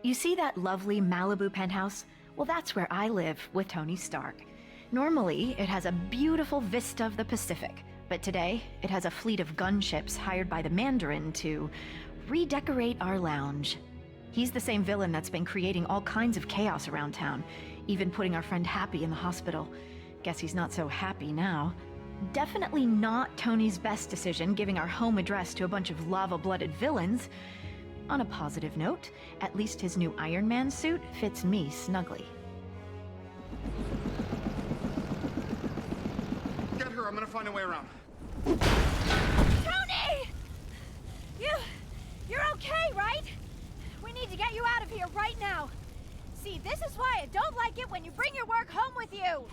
You see that lovely Malibu penthouse? Well, that's where I live with Tony Stark. Normally, it has a beautiful vista of the Pacific, but today, it has a fleet of gunships hired by the Mandarin to redecorate our lounge. He's the same villain that's been creating all kinds of chaos around town, even putting our friend Happy in the hospital. Guess he's not so happy now. Definitely not Tony's best decision giving our home address to a bunch of lava-blooded villains. On a positive note, at least his new Iron Man suit fits me snugly. Get her, I'm gonna find a way around. Tony! You're okay, right? We need to get you out of here right now. See, this is why I don't like it when you bring your work home with you.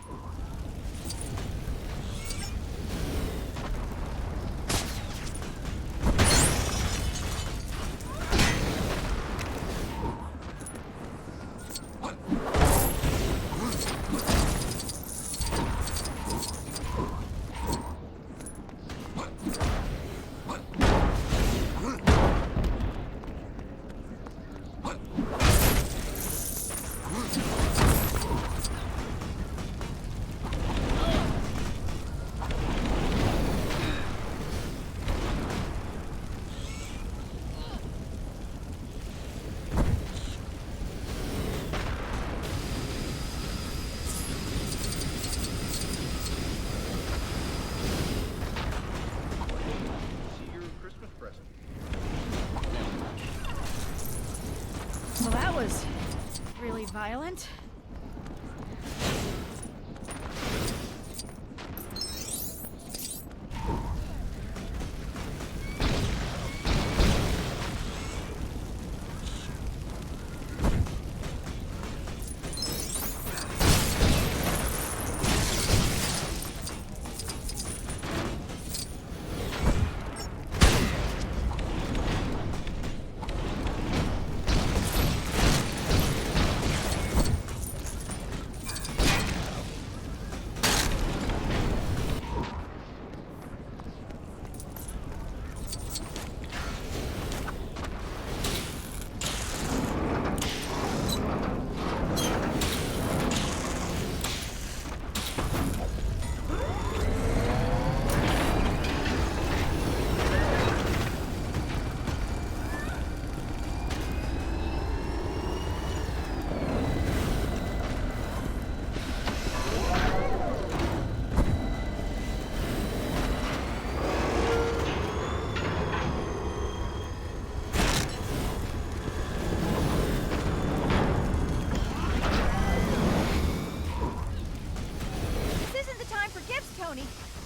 Well, that was really violent.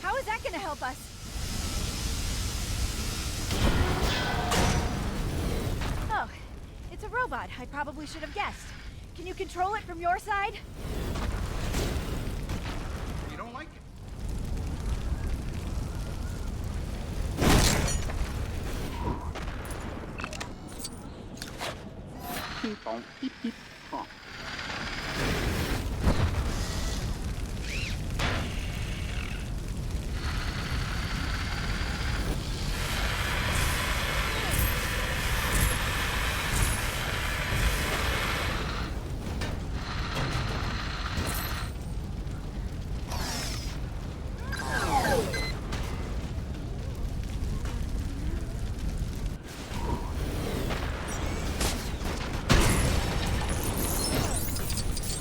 How is that gonna help us? Oh, it's a robot. I probably should have guessed. Can you control it from your side? You don't like it? Beep, beep, beep. Oh.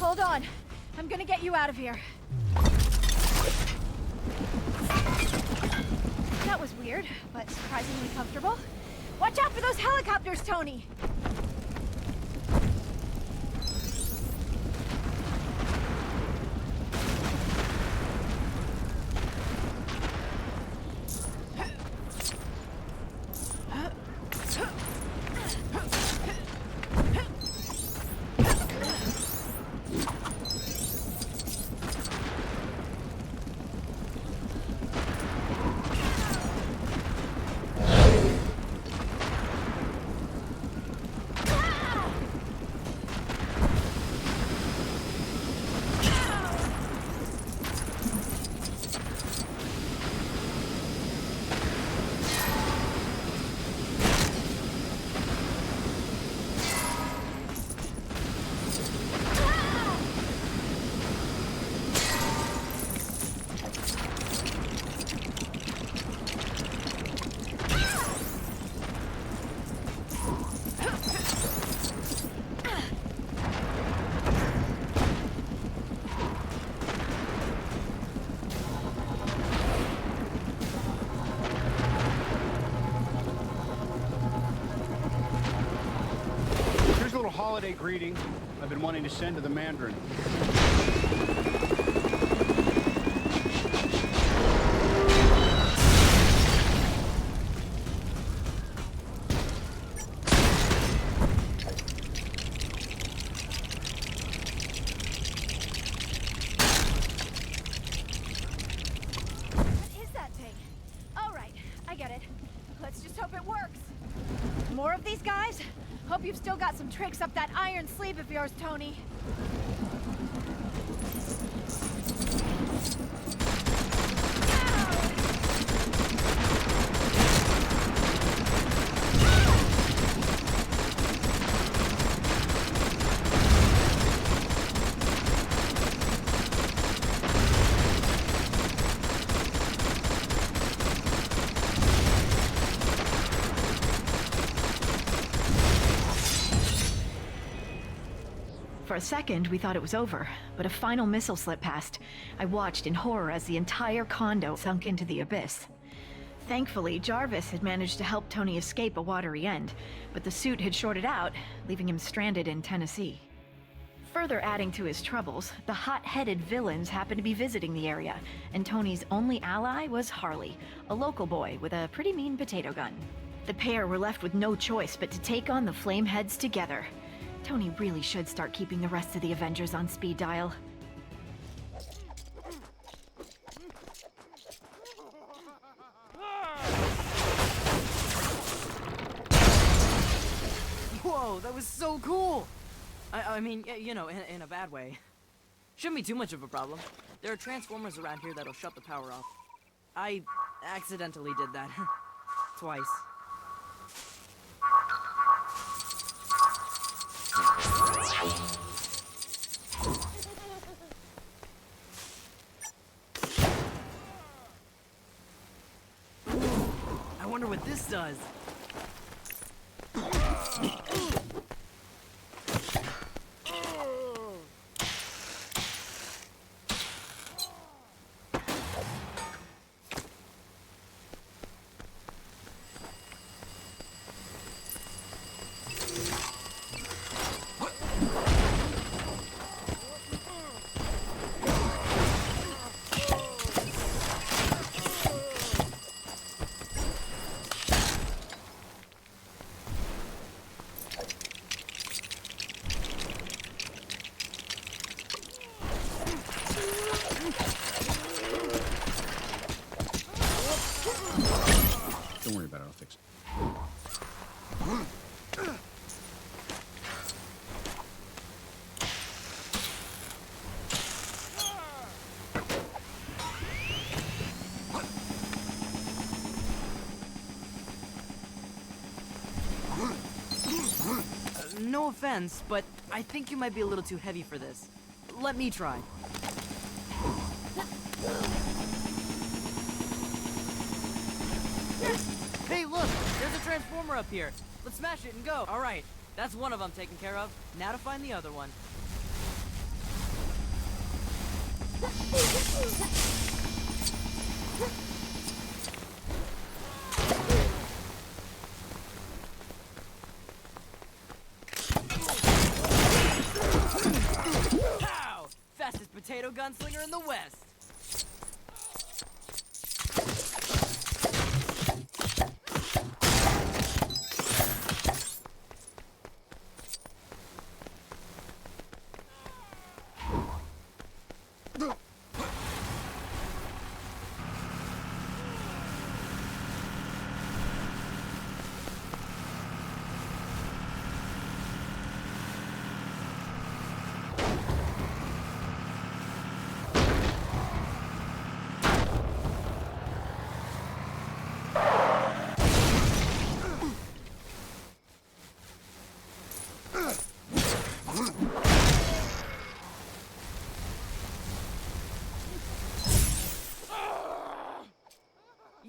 Hold on. I'm gonna get you out of here. That was weird, but surprisingly comfortable. Watch out for those helicopters, Tony! holiday greeting I've been wanting to send to the Mandarin. What is that thing? All right, I get it. Let's just hope it works. More of these guys? Hope you've still got some tricks up that iron sleeve of yours, Tony. For a second, we thought it was over, but a final missile slipped past. I watched in horror as the entire condo sunk into the abyss. Thankfully, Jarvis had managed to help Tony escape a watery end, but the suit had shorted out, leaving him stranded in Tennessee. Further adding to his troubles, the hot-headed villains happened to be visiting the area, and Tony's only ally was Harley, a local boy with a pretty mean potato gun. The pair were left with no choice but to take on the Flameheads together. Tony really should start keeping the rest of the Avengers on speed dial. Whoa, that was so cool! I mean, you know, in a bad way. Shouldn't be too much of a problem. There are transformers around here that'll shut the power off. I accidentally did that. Twice. I wonder what this does. Don't worry about it, I'll fix it. No offense, but I think you might be a little too heavy for this. Let me try. Hey, look! There's a transformer up here. Let's smash it and go. All right, that's one of them taken care of. Now to find the other one. Pow! Fastest potato gunslinger in the West.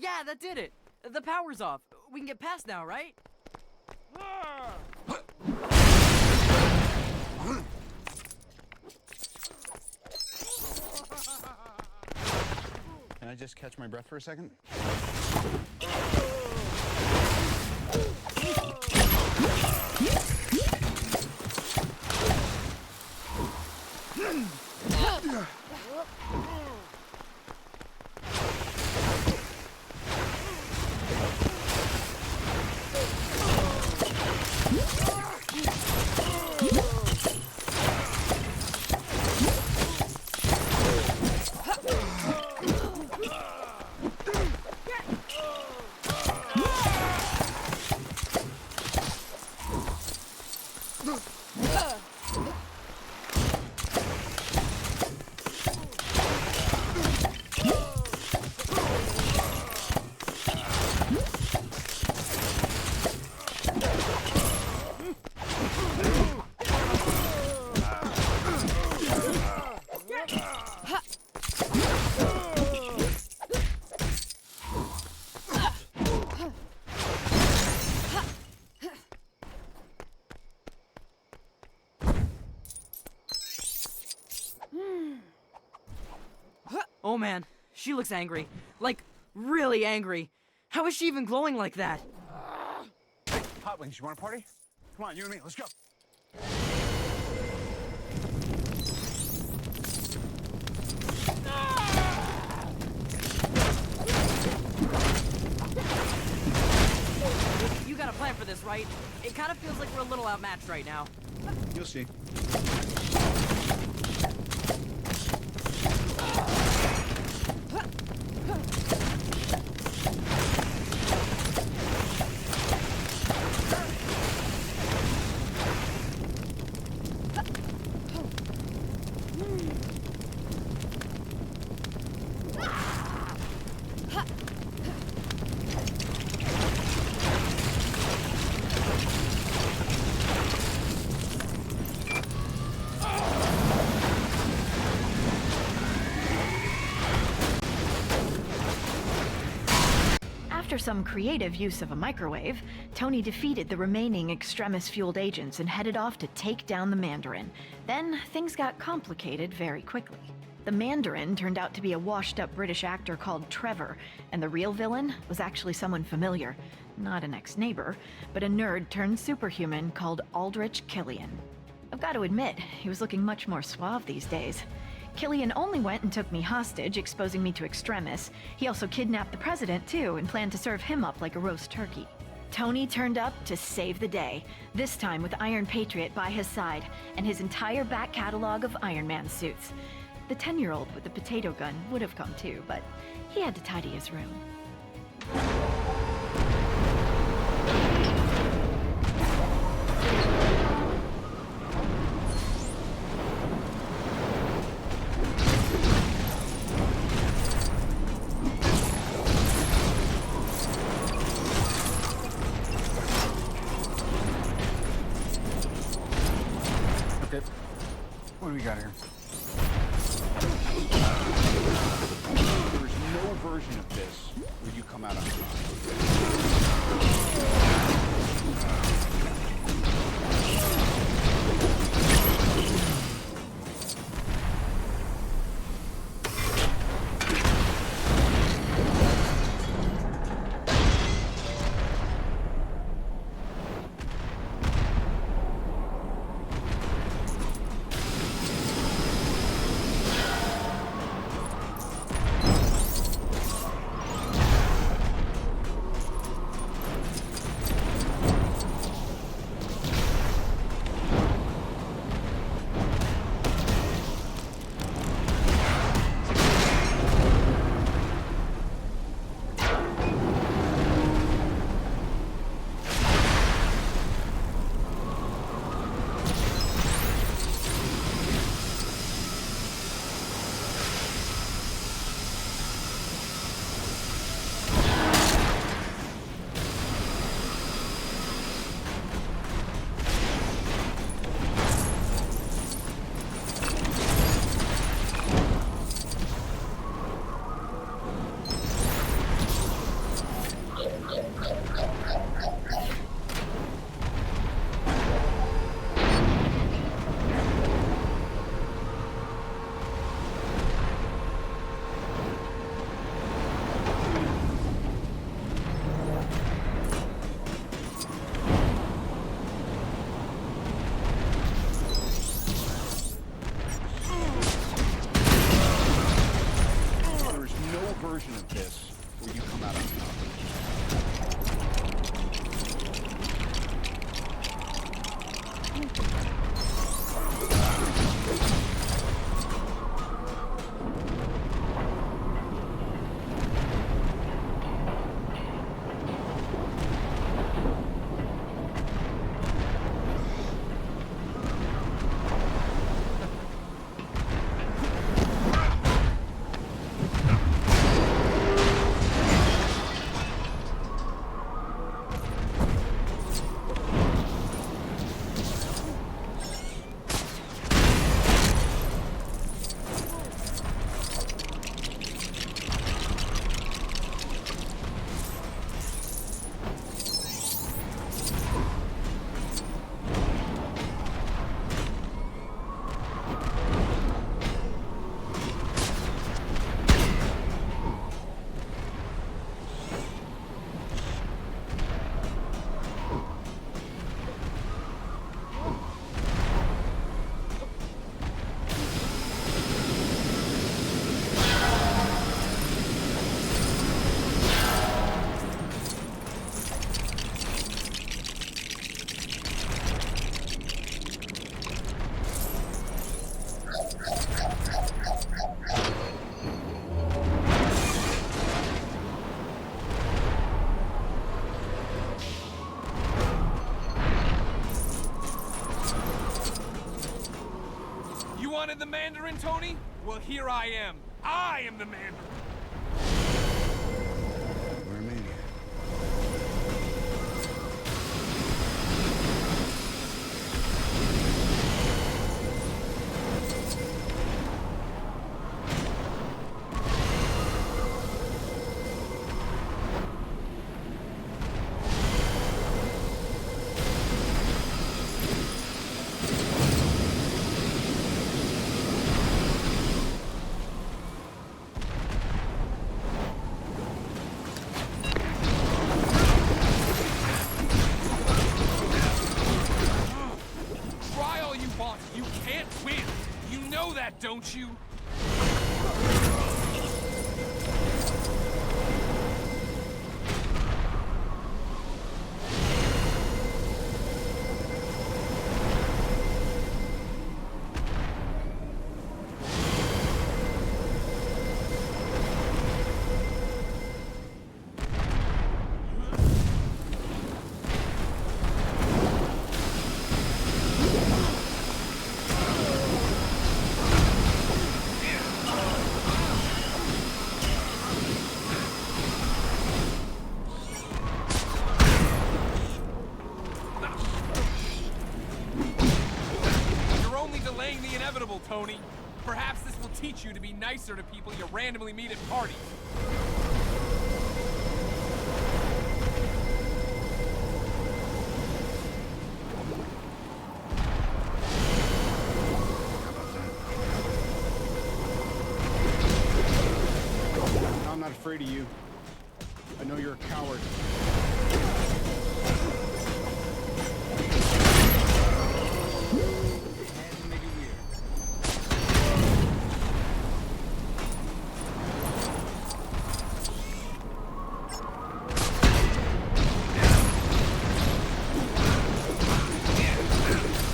Yeah, that did it. The power's off. We can get past now, right? Can I just catch my breath for a second? Oh man, she looks angry. Like, really angry. How is she even glowing like that? Hey, Hot Wings, you want to party? Come on, you and me, let's go. You got a plan for this, right? It kind of feels like we're a little outmatched right now. You'll see. After some creative use of a microwave, Tony defeated the remaining Extremis-fueled agents and headed off to take down the Mandarin. Then, things got complicated very quickly. The Mandarin turned out to be a washed-up British actor called Trevor, and the real villain was actually someone familiar. Not an ex-neighbor, but a nerd-turned-superhuman called Aldrich Killian. I've got to admit, he was looking much more suave these days. Killian only went and took me hostage, exposing me to Extremis. He also kidnapped the president, too, and planned to serve him up like a roast turkey. Tony turned up to save the day, this time with Iron Patriot by his side, and his entire back catalog of Iron Man suits. The 10-year-old with the potato gun would have come too, but he had to tidy his room. Okay, what do we got here? There is no version of this where you come out on top. wanted the Mandarin, Tony? Well, here I am. I am the Mandarin. We're a maniac. Try all you want. You can't win. You know that, don't you? You're only delaying the inevitable, Tony. Perhaps this will teach you to be nicer to people you randomly meet at parties. I'm not afraid of you. I know you're a coward. And make it weird.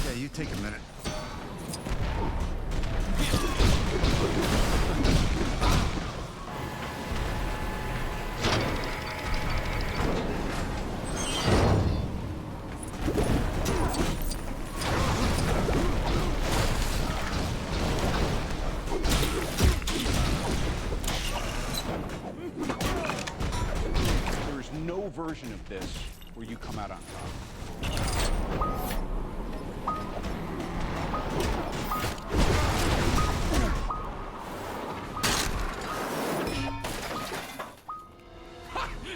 Yeah, you take a minute. There is no version of this where you come out on top.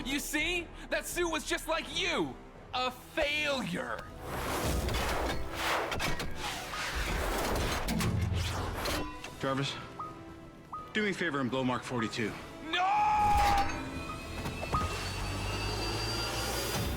You see? That suit was just like you. A failure. Jarvis, do me a favor and blow Mark 42. No!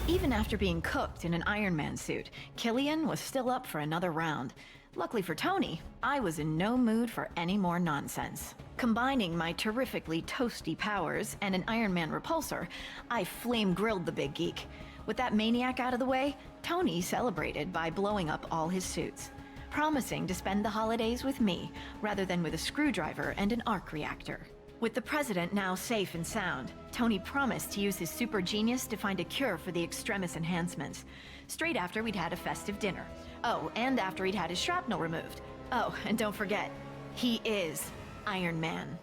Even after being cooked in an Iron Man suit, Killian was still up for another round. Luckily for Tony, I was in no mood for any more nonsense. Combining my terrifically toasty powers and an Iron Man repulsor, I flame-grilled the big geek. With that maniac out of the way, Tony celebrated by blowing up all his suits, promising to spend the holidays with me rather than with a screwdriver and an arc reactor. With the president now safe and sound, Tony promised to use his super genius to find a cure for the extremis enhancements, straight after we'd had a festive dinner. Oh, and after he'd had his shrapnel removed. Oh, and don't forget, he is Iron Man.